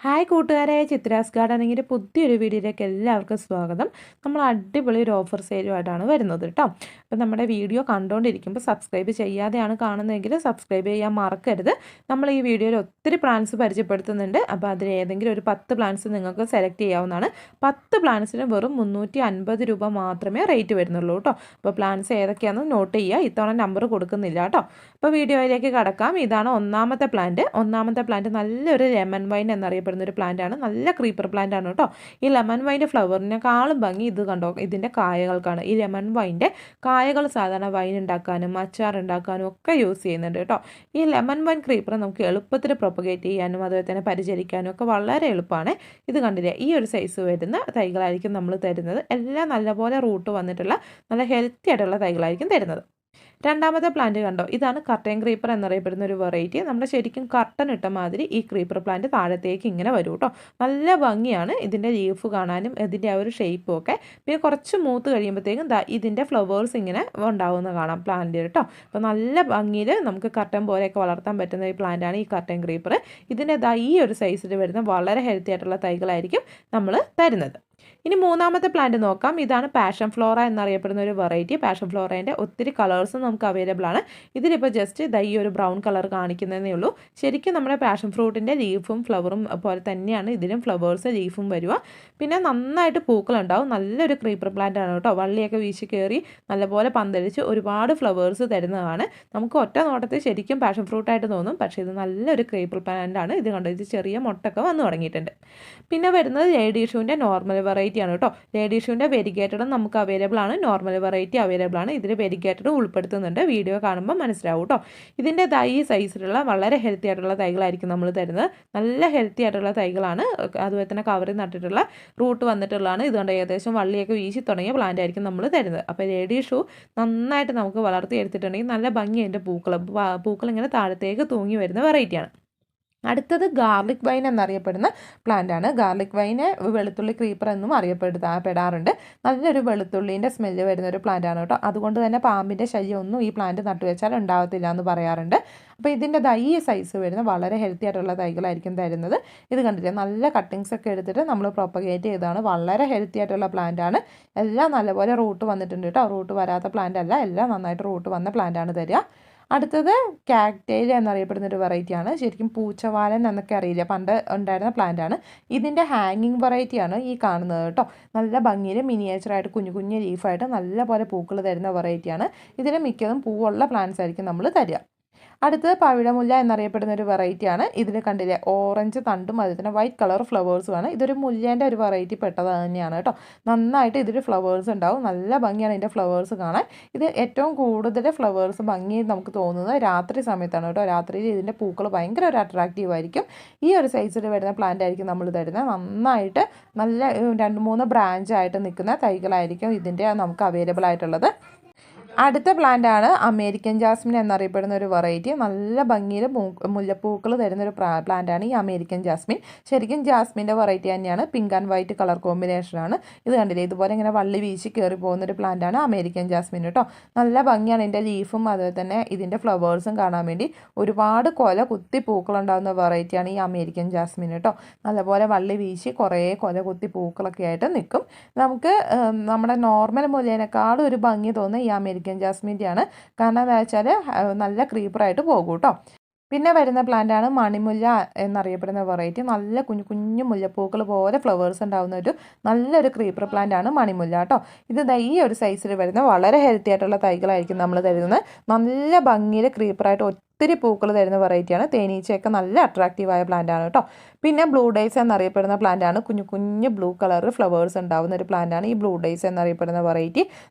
Hi കൂട്ടുകാരെ, ചിത്രാസ് ഗാർഡനിങ്ങിൻ്റെ പുതിയൊരു വീഡിയോയിലേക്ക് എല്ലാവർക്കും സ്വാഗതം. നമ്മൾ അടിപൊളി ഒരു ഓഫർ സെയിലുമായിട്ടാണ് വരുന്നത് കേട്ടോ. അപ്പോൾ നമ്മുടെ വീഡിയോ കണ്ടുകൊണ്ടിരിക്കുമ്പോൾ സബ്സ്ക്രൈബ് ചെയ്യാതെയാണ് കാണുന്നതെങ്കിൽ സബ്സ്ക്രൈബ് ചെയ്യാൻ മറക്കരുത്. നമ്മൾ ഈ വീഡിയോയിൽ ഒത്തിരി പ്ലാൻസ് പരിചയപ്പെടുത്തുന്നുണ്ട്. അപ്പോൾ അതിൽ ഏതെങ്കിലും ഒരു 10 പ്ലാൻസ് നിങ്ങൾക്ക് സെലക്ട് ചെയ്യാവുന്നതാണ്. 10 പ്ലാൻസിന് വെറും 350 രൂപ മാത്രമേ റേറ്റ് വരുന്നുള്ളൂ കേട്ടോ. അപ്പോൾ പ്ലാൻസ് ഏതൊക്കെയാണെന്ന് നോട്ട് ചെയ്യുക. ഇത്തവണ നമ്പർ കൊടുക്കുന്നില്ല കേട്ടോ. അപ്പോൾ വീഡിയോയിലേക്ക് കടക്കാം. ഇതാണ് ഒന്നാമത്തെ പ്ലാന്റ്. നല്ലൊരു ലെമൺ വൈൻ എന്നറിയപ്പെടുന്ന ഒരു പ്ലാന്റ് ആണ്. നല്ല ക്രീപ്പർ പ്ലാന്റ് ആണ് കേട്ടോ. ഈ ലെമൺ വൈൻ്റെ ഫ്ലവറിനെക്കാളും ഭംഗി ഇത് കണ്ടോ, ഇതിൻ്റെ കായകൾക്കാണ്. ഈ ലെമൺ വൈൻ്റെ കായകൾ സാധാരണ വൈൻ ഉണ്ടാക്കാനും അച്ചാർ ഉണ്ടാക്കാനും ഒക്കെ യൂസ് ചെയ്യുന്നുണ്ട് കേട്ടോ. ഈ ലെമൺ വൈൻ ക്രീപ്പർ നമുക്ക് എളുപ്പത്തിൽ പ്രൊപ്പഗേറ്റ് ചെയ്യാനും അതുപോലെ തന്നെ പരിചരിക്കാനും ഒക്കെ വളരെ എളുപ്പമാണ്. ഇത് കണ്ടില്ലേ, ഈ ഒരു സൈസ് വരുന്ന തൈകളായിരിക്കും നമ്മൾ തരുന്നത്. എല്ലാം നല്ലപോലെ റൂട്ട് വന്നിട്ടുള്ള നല്ല ഹെൽത്തി ആയിട്ടുള്ള തൈകളായിരിക്കും തരുന്നത്. രണ്ടാമത്തെ പ്ലാന്റ് കണ്ടോ, ഇതാണ് കർട്ടൻ ക്രീപ്പർ എന്നറിയപ്പെടുന്ന ഒരു വെറൈറ്റി. നമ്മുടെ ശരിക്കും കർട്ടൻ ഇട്ട മാതിരി ഈ ക്രീപ്പർ പ്ലാന്റ് താഴത്തേക്ക് ഇങ്ങനെ വരും കേട്ടോ. നല്ല ഭംഗിയാണ് ഇതിൻ്റെ ലീഫ് കാണാനും ഇതിൻ്റെ ആ ഒരു ഷേപ്പും ഒക്കെ. പിന്നെ കുറച്ച് മൂത്ത് കഴിയുമ്പോഴത്തേക്കും ഇതിൻ്റെ ഫ്ലവേഴ്സ് ഇങ്ങനെ ഉണ്ടാവുന്ന കാണാം പ്ലാന്റ് കേട്ടോ. അപ്പോൾ നല്ല ഭംഗിയിൽ നമുക്ക് കർട്ടൻ പോലെയൊക്കെ വളർത്താൻ പറ്റുന്ന ഈ പ്ലാന്റാണ് ഈ കർട്ടൻ ക്രീപ്പർ. ഇതിൻ്റെ ഈ ഒരു സൈസിൽ വരുന്ന വളരെ ഹെൽത്തി ആയിട്ടുള്ള തൈകളായിരിക്കും നമ്മൾ തരുന്നത്. ഇനി മൂന്നാമത്തെ പ്ലാന്റ് നോക്കാം. ഇതാണ് പാഷൻ ഫ്ലോറ എന്നറിയപ്പെടുന്ന ഒരു വെറൈറ്റി. പാഷൻ ഫ്ലോറേൻ്റെ ഒത്തിരി കളേഴ്സും നമുക്ക് അവൈലബിൾ ആണ്. ഇതിലിപ്പോൾ ജസ്റ്റ് ഈ ഒരു ബ്രൗൺ കളർ കാണിക്കുന്നതേ ഉള്ളൂ. ശരിക്കും നമ്മുടെ പാഷൻ ഫ്രൂട്ടിൻ്റെ ലീഫും ഫ്ലവറും പോലെ തന്നെയാണ് ഇതിലും ഫ്ലവേഴ്സ് ലീഫും വരിക. പിന്നെ നന്നായിട്ട് പൂക്കളുണ്ടാവും. നല്ലൊരു ക്രീപ്പർ പ്ലാന്റ് ആണ് കേട്ടോ. വള്ളിയൊക്കെ വീശി കയറി നല്ലപോലെ പന്തലിച്ച് ഒരുപാട് ഫ്ലവേഴ്സ് തരുന്നതാണ്. നമുക്ക് ഒറ്റ നോട്ടത്തിൽ ശരിക്കും പാഷൻ ഫ്രൂട്ടായിട്ട് തോന്നും, പക്ഷേ ഇത് നല്ലൊരു ക്രീപ്പർ പ്ലാന്റ് ആണ്. ഇത് കണ്ടോ, ഇത് ചെറിയ മുട്ടൊക്കെ വന്നു തുടങ്ങിയിട്ടുണ്ട്. പിന്നെ വരുന്നത് ലേഡി ഷൂവിൻ്റെ നോർമൽ വെറൈറ്റി ആണ് കേട്ടോ. ലേഡി ഷൂവിൻ്റെ വെരിഗേറ്റഡും നമുക്ക് അവൈലബിൾ ആണ്, നോർമൽ വെറൈറ്റി അവൈലബിൾ ആണ്. ഇതിൽ വെരിഗേറ്റഡ് ഉൾപ്പെടുത്തുന്നുണ്ട്. വീഡിയോ കാണുമ്പോൾ മനസ്സിലാവും കേട്ടോ. ഇതിൻ്റെ തൈ സൈസിലുള്ള വളരെ ഹെൽത്തി ആയിട്ടുള്ള തൈകളായിരിക്കും നമ്മൾ തരുന്നത്. നല്ല ഹെൽത്തി ആയിട്ടുള്ള തൈകളാണ്. അതുപോലെ തന്നെ കവറിൽ നട്ടിട്ടുള്ള റൂട്ട് വന്നിട്ടുള്ളതാണ്. ഇതുകൊണ്ട് ഏകദേശം വള്ളിയൊക്കെ വീശി തുടങ്ങിയ പ്ലാന്റ് ആയിരിക്കും നമ്മൾ തരുന്നത്. അപ്പോൾ ലേഡി ഷൂ നന്നായിട്ട് നമുക്ക് വളർത്തിയെടുത്തിട്ടുണ്ടെങ്കിൽ നല്ല ഭംഗി അതിൻ്റെ പൂക്കൾ ഇങ്ങനെ താഴത്തേക്ക് തൂങ്ങി വരുന്ന വെറൈറ്റിയാണ്. അടുത്തത് ഗാർലിക് വൈൻ എന്നറിയപ്പെടുന്ന പ്ലാന്റ് ആണ്. ഗാർലിക് വൈന് വെളുത്തുള്ളി ക്രീപ്പർ എന്നും പെടാറുണ്ട്. നല്ലൊരു വെളുത്തുള്ളീൻ്റെ സ്മെല്ല് വരുന്ന ഒരു പ്ലാന്റ് ആണ് കേട്ടോ. അതുകൊണ്ട് തന്നെ പാമ്പിൻ്റെ ശല്യം ഒന്നും ഈ പ്ലാന്റ് നട്ടുവെച്ചാൽ ഉണ്ടാവത്തില്ല എന്ന് പറയാറുണ്ട്. അപ്പോൾ ഇതിൻ്റെ ഈ സൈസ് വരുന്ന വളരെ ഹെൽത്തി ആയിട്ടുള്ള തൈകളായിരിക്കും തരുന്നത്. ഇത് കണ്ടില്ലേ, നല്ല കട്ടിങ്സ് ഒക്കെ എടുത്തിട്ട് നമ്മൾ പ്രൊപ്പഗേറ്റ് ചെയ്തതാണ്. വളരെ ഹെൽത്തി ആയിട്ടുള്ള പ്ലാന്റ് ആണ്. എല്ലാം നല്ലപോലെ റൂട്ട് വന്നിട്ടുണ്ട് കേട്ടോ. റൂട്ട് വരാത്ത പ്ലാന്റ് അല്ല, എല്ലാം നന്നായിട്ട് റൂട്ട് വന്ന പ്ലാന്റ് ആണ് തരിക. അടുത്തത് കാക്ടെയിൽ എന്നറിയപ്പെടുന്ന ഒരു വെറൈറ്റിയാണ്. ശരിക്കും പൂച്ചവാലൻ എന്നൊക്കെ അറിയില്ല, പണ്ട് ഉണ്ടായിരുന്ന പ്ലാന്റ് ആണ്. ഇതിൻ്റെ ഹാങ്ങിങ് വെറൈറ്റിയാണ് ഈ കാണുന്നത് കേട്ടോ. നല്ല ഭംഗിയിൽ മിനിയേച്ചറായിട്ട് കുഞ്ഞു കുഞ്ഞു ലീഫായിട്ട് നല്ല പോലെ പൂക്കൾ തരുന്ന വെറൈറ്റിയാണ്. ഇതിന് മിക്കതും പൂവുള്ള പ്ലാന്റ്സ് ആയിരിക്കും നമ്മൾ തരിക. അടുത്തത് പവിഴമുല്ല എന്നറിയപ്പെടുന്ന ഒരു വെറൈറ്റിയാണ്. ഇതിൽ കണ്ടില്ലേ, ഓറഞ്ച് തണ്ടും അതുപോലെ വൈറ്റ് കളർ ഫ്ലവേഴ്സുമാണ്. ഇതൊരു മുല്ലേൻ്റെ ഒരു വെറൈറ്റി പെട്ടത് തന്നെയാണ് കേട്ടോ. നന്നായിട്ട് ഇതിൽ ഫ്ലവേഴ്സ് ഉണ്ടാവും. നല്ല ഭംഗിയാണ് ഇതിൻ്റെ ഫ്ലവേഴ്സ് കാണാൻ. ഇത് ഏറ്റവും കൂടുതൽ ഫ്ലവേഴ്സ് ഭംഗി നമുക്ക് തോന്നുന്നത് രാത്രി സമയത്താണ് കേട്ടോ. രാത്രിയിൽ ഇതിൻ്റെ പൂക്കൾ ഭയങ്കര ഒരു അട്രാക്റ്റീവ് ആയിരിക്കും. ഈ ഒരു സൈസിൽ വരുന്ന പ്ലാന്റ് ആയിരിക്കും നമ്മൾ തരുന്നത്. നന്നായിട്ട് നല്ല 2-3 ബ്രാഞ്ചായിട്ട് നിൽക്കുന്ന തൈകളായിരിക്കും ഇതിൻ്റെ നമുക്ക് അവൈലബിൾ ആയിട്ടുള്ളത്. അടുത്ത പ്ലാന്റ് ആണ് അമേരിക്കൻ ജാസ്മിൻ എന്നറിയപ്പെടുന്ന ഒരു വെറൈറ്റി. നല്ല ഭംഗിയിൽ മുല്ലപ്പൂക്കൾ തരുന്നൊരു പ്ലാന്റ് ആണ് ഈ അമേരിക്കൻ ജാസ്മിൻ. ശരിക്കും ജാസ്മിൻ്റെ വെറൈറ്റി തന്നെയാണ്. പിങ്ക് ആൻഡ് വൈറ്റ് കളർ കോമ്പിനേഷനാണ്. ഇത് കണ്ടില്ലേ, ഇതുപോലെ ഇങ്ങനെ വള്ളി വീശി കയറി പോകുന്നൊരു പ്ലാന്റ് ആണ് അമേരിക്കൻ ജാസ്മിൻ കേട്ടോ. നല്ല ഭംഗിയാണ് ഇതിൻ്റെ ലീഫും അതുപോലെ തന്നെ ഇതിൻ്റെ ഫ്ലവേഴ്സും കാണാൻ വേണ്ടി. ഒരുപാട് കൊല കുത്തി പൂക്കളുണ്ടാകുന്ന വെറൈറ്റിയാണ് ഈ അമേരിക്കൻ ജാസ്മിൻ കേട്ടോ. നല്ലപോലെ വള്ളി വീശി കുറേ കൊല കുത്തി പൂക്കളൊക്കെ ആയിട്ട് നിൽക്കും. നമുക്ക് നമ്മുടെ നോർമൽ മുല്ലേനേക്കാളും ഒരു ഭംഗി തോന്നുന്ന ഈ അമേരിക്കൻ ജാസ്മിൻ്റെ ആണ്. കാരണം എന്താ വെച്ചാൽ നല്ല ക്രീപ്പറായിട്ട് പോകും കേട്ടോ. പിന്നെ വരുന്ന പ്ലാന്റാണ് മണിമുല്ല എന്നറിയപ്പെടുന്ന വെറൈറ്റി. നല്ല കുഞ്ഞു കുഞ്ഞു മുല്ലപ്പൂക്കൾ പോലെ ഫ്ലവേഴ്സ് ഉണ്ടാകുന്ന ഒരു നല്ലൊരു ക്രീപ്പർ പ്ലാന്റ് ആണ് മണിമുല്ല കേട്ടോ. ഇത് ഈ ഒരു സൈസിൽ വരുന്ന വളരെ ഹെൽത്തി ആയിട്ടുള്ള തൈകളായിരിക്കും നമ്മൾ തരുന്നത്. നല്ല ഭംഗിയിൽ ക്രീപ്പറായിട്ട് ഒത്തിരി പൂക്കൾ തരുന്ന വെറൈറ്റിയാണ്. തേനീച്ചയൊക്കെ നല്ല അട്രാക്റ്റീവായ പ്ലാന്റ് ആണ് കേട്ടോ. പിന്നെ ബ്ലൂ ഡേയ്സ് എന്നറിയപ്പെടുന്ന പ്ലാന്റ് ആണ്. കുഞ്ഞു കുഞ്ഞു ബ്ലൂ കളർ ഫ്ലവേഴ്സ് ഉണ്ടാകുന്ന ഒരു പ്ലാന്റ് ആണ് ഈ ബ്ലൂ ഡേയ്സ് എന്നറിയപ്പെടുന്ന വെറൈറ്റി.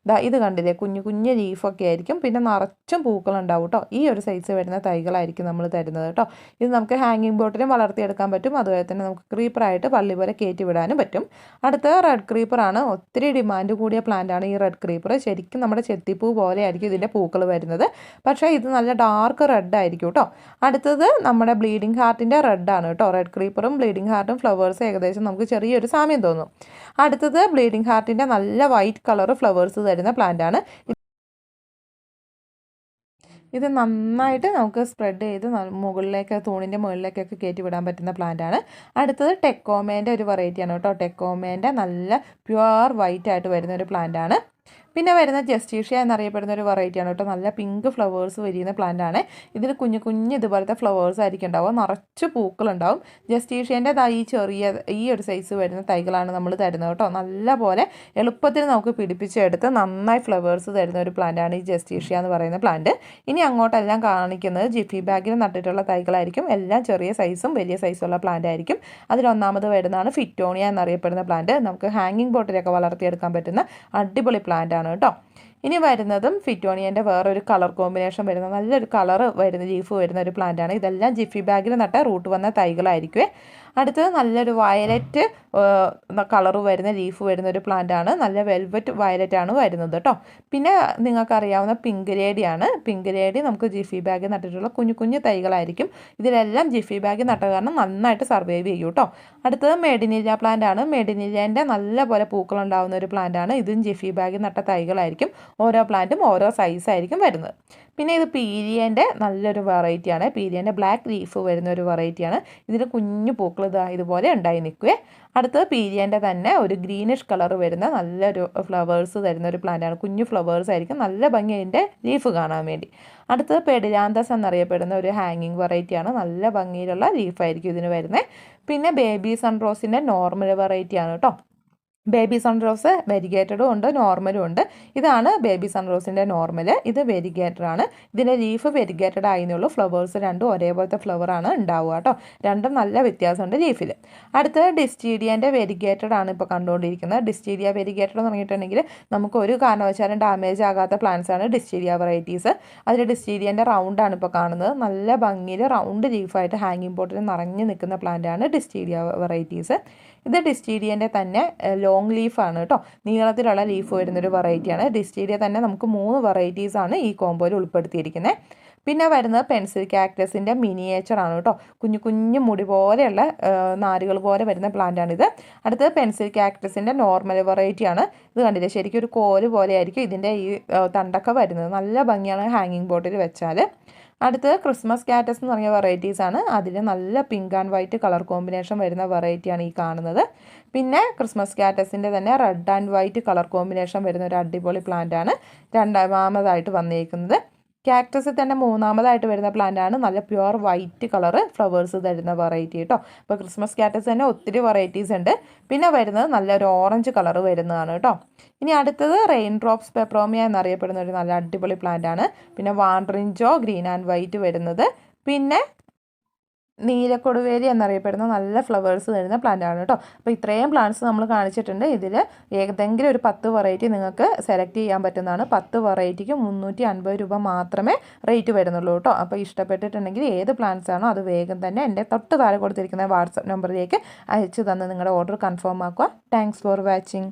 ഇത് കണ്ടില്ലേ, കുഞ്ഞു കുഞ്ഞു ലീഫൊക്കെ ആയിരിക്കും. പിന്നെ നിറച്ചും പൂക്കളുണ്ടാവും കേട്ടോ. ഈ ഒരു സൈസ് വരുന്ന തൈകളായിരിക്കും നമ്മൾ തരുന്നത് കേട്ടോ. ഇത് നമുക്ക് ഹാങ്ങിങ് ബോട്ടിലും വളർത്തിയെടുക്കാൻ പറ്റും. അതുപോലെ തന്നെ നമുക്ക് ക്രീപ്പറായിട്ട് പള്ളി പോലെ കയറ്റി വിടാനും പറ്റും. അടുത്ത റെഡ് ക്രീപ്പറാണ്. ഒത്തിരി ഡിമാൻഡ് കൂടിയ പ്ലാന്റ് ആണ് ഈ റെഡ് ക്രീപ്പർ. ശരിക്കും നമ്മുടെ ചെത്തിപ്പൂ പോലെ ആയിരിക്കും ഇതിൻ്റെ പൂക്കൾ വരുന്നത്. പക്ഷേ ഇത് നല്ല ഡാർക്ക് റെഡ് ആയിരിക്കും കേട്ടോ. അടുത്തത് നമ്മുടെ ബ്ലീഡിംഗ് ഹാർട്ടിൻ്റെ റെഡ് ആണ് കേട്ടോ. റെഡ് ക്രീപ്പറും ബ്ലീഡിംഗ് ഹാർട്ടും ഫ്ലവേഴ്സ് ഏകദേശം നമുക്ക് ചെറിയൊരു സാമ്യം തോന്നും. അടുത്തത് ബ്ലീഡിംഗ് ഹാർട്ടിൻ്റെ നല്ല വൈറ്റ് കളർ ഫ്ലവേഴ്സ് തരുന്ന പ്ലാന്റ് ആണ്. ഇത് നന്നായിട്ട് നമുക്ക് സ്പ്രെഡ് ചെയ്ത് മുകളിലേക്ക് തൂണിൻ്റെ മുകളിലേക്കൊക്കെ കയറ്റി വിടാൻ പറ്റുന്ന പ്ലാന്റാണ്. അടുത്തത് ടെക്കോമേൻ്റെ ഒരു വെറൈറ്റിയാണ് കേട്ടോ. ടെക്കോമേൻ്റെ നല്ല പ്യുവർ വൈറ്റ് ആയിട്ട് വരുന്ന ഒരു പ്ലാന്റാണ്. പിന്നെ വരുന്ന ജസ്റ്റീഷ്യ എന്നറിയപ്പെടുന്ന ഒരു വെറൈറ്റിയാണ് കേട്ടോ. നല്ല പിങ്ക് ഫ്ലവേഴ്സ് വരുന്ന പ്ലാന്റാണ്. ഇതിൽ കുഞ്ഞു കുഞ്ഞ് ഇതുപോലത്തെ ഫ്ലവേഴ്സ് ആയിരിക്കും ഉണ്ടാവുക, നിറച്ച് പൂക്കളുണ്ടാവും. ജസ്റ്റീഷ്യേൻ്റെ ഈ ഒരു സൈസ് വരുന്ന തൈകളാണ് നമ്മൾ തരുന്നത് കേട്ടോ. നല്ല പോലെ എളുപ്പത്തിൽ നമുക്ക് പിടിപ്പിച്ചെടുത്ത് നന്നായി ഫ്ലവേഴ്സ് തരുന്ന ഒരു പ്ലാന്റാണ് ഈ ജസ്റ്റീഷ്യ എന്ന് പറയുന്ന പ്ലാന്റ്. ഇനി അങ്ങോട്ടെല്ലാം കാണിക്കുന്നത് ജിഫി ബാഗിൽ നട്ടിട്ടുള്ള തൈകളായിരിക്കും. എല്ലാം ചെറിയ സൈസും വലിയ സൈസുള്ള പ്ലാന്റ് ആയിരിക്കും. അതിലൊന്നാമത് വരുന്നതാണ് ഫിറ്റോണിയ എന്നറിയപ്പെടുന്ന പ്ലാന്റ്. നമുക്ക് ഹാങ്ങിങ് ബോട്ടിലൊക്കെ വളർത്തിയെടുക്കാൻ പറ്റുന്ന അടിപൊളി പ്ലാന്റ് ആണ് കേട്ടോ. ഇനി വരുന്നതും ഫിറ്റോണിയൻ്റെ വേറൊരു കളർ കോമ്പിനേഷൻ വരുന്ന നല്ലൊരു കളർ വരുന്ന ലീഫ് വരുന്ന ഒരു പ്ലാന്റാണ്. ഇതെല്ലാം ജിഫി ബാഗിൽ നട്ട റൂട്ട് വന്ന തൈകളായിരിക്കുമേ. അടുത്തത് നല്ലൊരു വയലറ്റ് കളർ വരുന്ന ലീഫ് വരുന്ന ഒരു പ്ലാന്റാണ്. നല്ല വെൽവെറ്റ് വയലറ്റ് ആണ് വരുന്നത് കേട്ടോ. പിന്നെ നിങ്ങൾക്കറിയാവുന്ന പിങ്ക് ലേഡിയാണ്. പിങ്ക് ലേഡി നമുക്ക് ജിഫി ബാഗ് നട്ടിട്ടുള്ള കുഞ്ഞു കുഞ്ഞു തൈകളായിരിക്കും. ഇതിലെല്ലാം ജിഫി ബാഗ് നട്ട കാരണം നന്നായിട്ട് സർവൈവ് ചെയ്യും കേട്ടോ. അടുത്തത് മേഡിനില്ല പ്ലാന്റ് ആണ്. മേഡിനില്ലേൻ്റെ നല്ല പോലെ പൂക്കളുണ്ടാവുന്ന ഒരു പ്ലാന്റാണ്. ഇതും ജിഫി ബാഗ് നട്ട തൈകളായിരിക്കും. ഓരോ പ്ലാന്റും ഓരോ സൈസായിരിക്കും വരുന്നത്. പിന്നെ ഇത് പീലിയൻ്റെ നല്ലൊരു വെറൈറ്റിയാണ്. പീലിയൻ്റെ ബ്ലാക്ക് ലീഫ് വരുന്ന ഒരു വെറൈറ്റിയാണ്. ഇതിൽ കുഞ്ഞു പൂക്കൾ ഇതുപോലെ ഉണ്ടായി നിൽക്കുവേ. അടുത്തത് പീലിയൻ്റെ തന്നെ ഒരു ഗ്രീനിഷ് കളർ വരുന്ന നല്ലൊരു ഫ്ലവേഴ്സ് തരുന്ന ഒരു പ്ലാന്റാണ്. കുഞ്ഞു ഫ്ലവേഴ്സ് ആയിരിക്കും. നല്ല ഭംഗി അതിൻ്റെ ലീഫ് കാണാൻ വേണ്ടി. അടുത്തത് പെഡിലാന്തസ് എന്നറിയപ്പെടുന്ന ഒരു ഹാങ്ങിങ് വെറൈറ്റിയാണ്. നല്ല ഭംഗിയിലുള്ള ലീഫായിരിക്കും ഇതിന് വരുന്നത്. പിന്നെ ബേബി സൺറോസിൻ്റെ നോർമൽ വെറൈറ്റിയാണ് കേട്ടോ. ബേബി സൺറോസ് വെരിഗേറ്റഡും ഉണ്ട്, നോർമലും ഉണ്ട്. ഇതാണ് ബേബി സൺറോസിൻ്റെ നോർമൽ. ഇത് വെരിഗേറ്റഡാണ്. ഇതിൻ്റെ ലീഫ് വെരിഗേറ്റഡ് ആയിരുന്നുള്ളൂ. ഫ്ലവേഴ്സ് രണ്ടും ഒരേപോലത്തെ ഫ്ലവറാണ് ഉണ്ടാവുക കേട്ടോ. രണ്ടും നല്ല വ്യത്യാസമുണ്ട് ലീഫിൽ. അടുത്തത് ഡിസ്റ്റീഡിയൻ്റെ വെരിഗേറ്റഡ് ആണ് ഇപ്പോൾ കണ്ടുകൊണ്ടിരിക്കുന്നത്. ഡിസ്റ്റീഡിയ വെരിഗേറ്റഡ് എന്ന് പറഞ്ഞിട്ടുണ്ടെങ്കിൽ നമുക്ക് ഒരു കാരണവശാലും ഡാമേജ് ആകാത്ത പ്ലാന്റ്സ് ആണ് ഡിസ്റ്റീഡിയ വെറൈറ്റീസ്. അതിൽ ഡിസ്റ്റീഡിയൻ്റെ റൗണ്ടാണ് ഇപ്പോൾ കാണുന്നത്. നല്ല ഭംഗിയിൽ റൗണ്ട് ലീഫായിട്ട് ഹാങ്ങിങ് ബോട്ടിൽ നിറഞ്ഞു നിൽക്കുന്ന പ്ലാന്റാണ് ഡിസ്റ്റീഡിയ വെറൈറ്റീസ്. ഇത് ഡിസ്റ്റീഡിയൻ്റെ തന്നെ ലോങ് ലീഫാണ് കേട്ടോ. നീളത്തിലുള്ള ലീഫ് വരുന്നൊരു വെറൈറ്റിയാണ്. ഡിസ്റ്റീഡിയ തന്നെ നമുക്ക് 3 വെറൈറ്റീസാണ് ഈ കോമ്പോയിൽ ഉൾപ്പെടുത്തിയിരിക്കുന്നത്. പിന്നെ വരുന്നത് പെൻസിൽ കാക്ടസിൻ്റെ മിനിയേച്ചറാണ് കേട്ടോ. കുഞ്ഞു കുഞ്ഞു മുടി പോലെയുള്ള നാരുകൾ പോലെ വരുന്ന പ്ലാന്റാണിത്. അടുത്തത് പെൻസിൽ കാക്ടസിൻ്റെ നോർമൽ വെറൈറ്റിയാണ്. ഇത് കണ്ടില്ലേ, ശരിക്കും ഒരു കോല് പോലെ ആയിരിക്കും ഇതിൻ്റെ ഈ തണ്ടൊക്കെ വരുന്നത്. നല്ല ഭംഗിയാണ് ഹാങ്ങിങ് ബോട്ടിൽ വെച്ചാൽ. അടുത്തത് ക്രിസ്മസ് കാറ്റസ് എന്ന് പറഞ്ഞ വെറൈറ്റീസാണ്. അതിൽ നല്ല pink and white colour combination വരുന്ന വെറൈറ്റിയാണ് ഈ കാണുന്നത്. പിന്നെ ക്രിസ്മസ് കാറ്റസിൻ്റെ തന്നെ red and white colour combination വരുന്ന ഒരു അടിപൊളി പ്ലാന്റാണ് രണ്ടാമതായിട്ട് വന്നിരിക്കുന്നത്. കാക്ടസിൽ തന്നെ മൂന്നാമതായിട്ട് വരുന്ന പ്ലാന്റാണ് നല്ല പ്യുവർ വൈറ്റ് കളറ് ഫ്ലവേഴ്സ് തരുന്ന വെറൈറ്റി കേട്ടോ. അപ്പോൾ ക്രിസ്മസ് കാറ്റസ് തന്നെ ഒത്തിരി വെറൈറ്റീസ് ഉണ്ട്. പിന്നെ വരുന്നത് നല്ലൊരു ഓറഞ്ച് കളറ് വരുന്നതാണ് കേട്ടോ. ഇനി അടുത്തത് റെയിൻ ഡ്രോപ്സ് പെപ്രോമിയ എന്നറിയപ്പെടുന്ന ഒരു നല്ല അടിപൊളി പ്ലാന്റാണ്. പിന്നെ വാൻഡ്രിഞ്ചോ ഗ്രീൻ ആൻഡ് വൈറ്റ് വരുന്നത്. പിന്നെ നീലക്കൊടുവേലി എന്നറിയപ്പെടുന്ന നല്ല ഫ്ലവേഴ്സ് തരുന്ന പ്ലാന്റാണ് കേട്ടോ. അപ്പോൾ ഇത്രയും പ്ലാന്റ്സ് നമ്മൾ കാണിച്ചിട്ടുണ്ട്. ഇതിൽ ഏതെങ്കിലും ഒരു 10 വെറൈറ്റി നിങ്ങൾക്ക് സെലക്ട് ചെയ്യാൻ പറ്റുന്നതാണ്. 10 വെറൈറ്റിക്ക് 350 രൂപ മാത്രമേ റേറ്റ് വരുന്നുള്ളൂ കേട്ടോ. അപ്പോൾ ഇഷ്ടപ്പെട്ടിട്ടുണ്ടെങ്കിൽ ഏത് പ്ലാന്റ്സ് ആണോ അത് വേഗം തന്നെ എൻ്റെ തൊട്ട് താഴെ കൊടുത്തിരിക്കുന്ന വാട്സപ്പ് നമ്പറിലേക്ക് അയച്ചു തന്ന് നിങ്ങളുടെ ഓർഡർ കൺഫേം ആക്കുക. Thanks for watching.